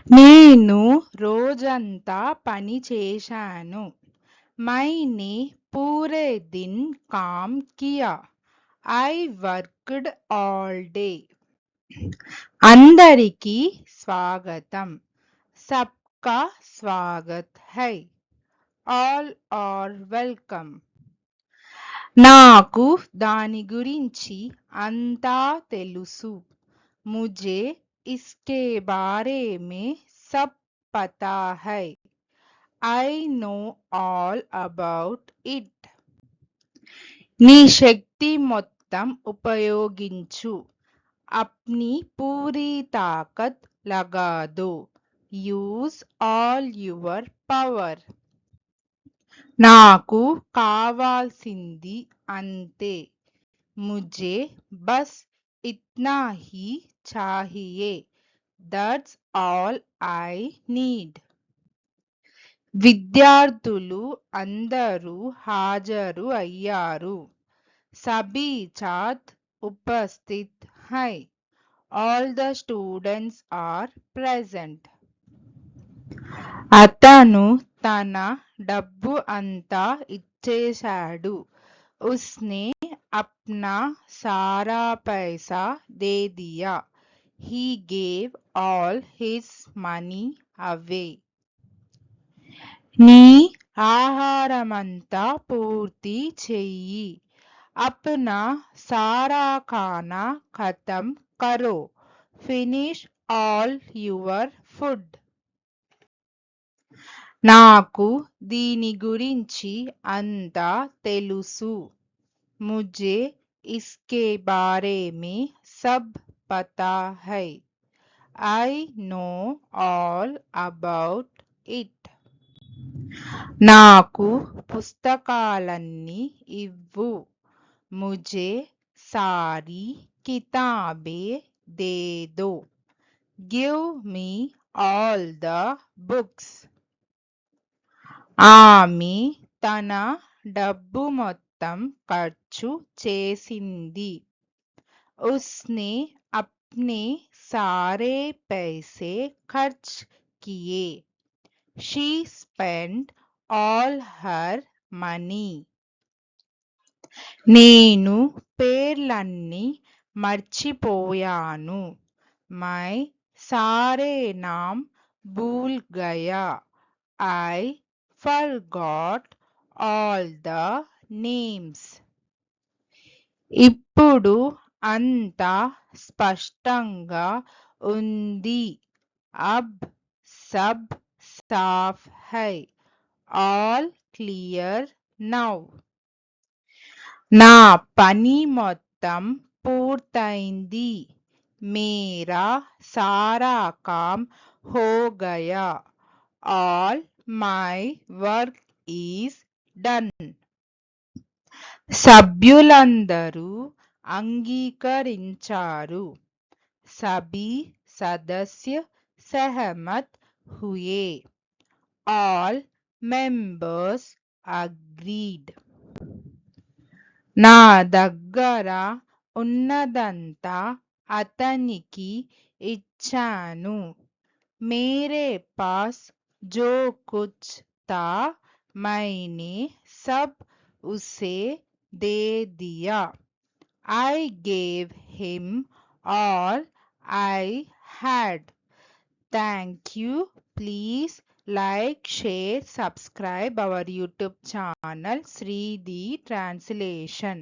నేను రోజంతా పని చేశాను. मैंने पूरे दिन काम किया. I worked all day. అందరికీ స్వాగతం. सबका स्वागत है. All are welcome. నాకు దాని గురించి అంతా తెలుసు. मुझे इसके बारे में सब पता है. I know all about it. నీ శక్తి మొత్తం ఉపయోగించు. अपनी पूरी ताकत लगा दो. Use all your power. నాకు కావాల్సింది అంతే. मुझे बस इतना ही चाहिए. That's all I need. విద్యార్థులు అందరూ హాజరు అయ్యారు. सभी छात्र उपस्थित हैं. All the students are present. అతను తన డబ్బు అంతా ఇచ్చేశాడు. उसने अपना सारा पैसा दे दिया. He gave all his money away. నీ ఆహారమంతా పూర్తి చెయ్యి. अपना सारा खाना खत्म करो. Finish all your food. నాకు దీని గురించి అంతా తెలుసు. मुझे इसके बारे में सब पता है. I know all about it. నాకు పుస్తకాలన్నీ ఇవ్వు. मुझे सारी किताबें दे दो. Give me all the books. ఆమె తన డబ్బు మొత్తం ఖర్చు చేసింది. उसने अपने सारे पैसे खर्च किए. She spent all her money. నేను పేర్లన్నీ మర్చిపోయాను. मैं सारे नाम भूल गया. I forgot all the names. ఇప్పుడు అంతా స్పష్టంగా ఉంది. अब सब साफ है. All clear now. నా పని మొత్తం పూర్తయింది. मेरा सारा काम हो गया. All my work is done. సభ్యులందరూ అంగీకరించారు. सभी सदस्य सहमत हुए. All members agreed. నా దగ్గర ఉన్నదంతా అతనికి ఇచ్చాను. मेरे पास जो कुछ था मैंने सब उसे दे दिया. I gave him all I had. Thank you. Please like, share, subscribe our YouTube channel Sri the Translation.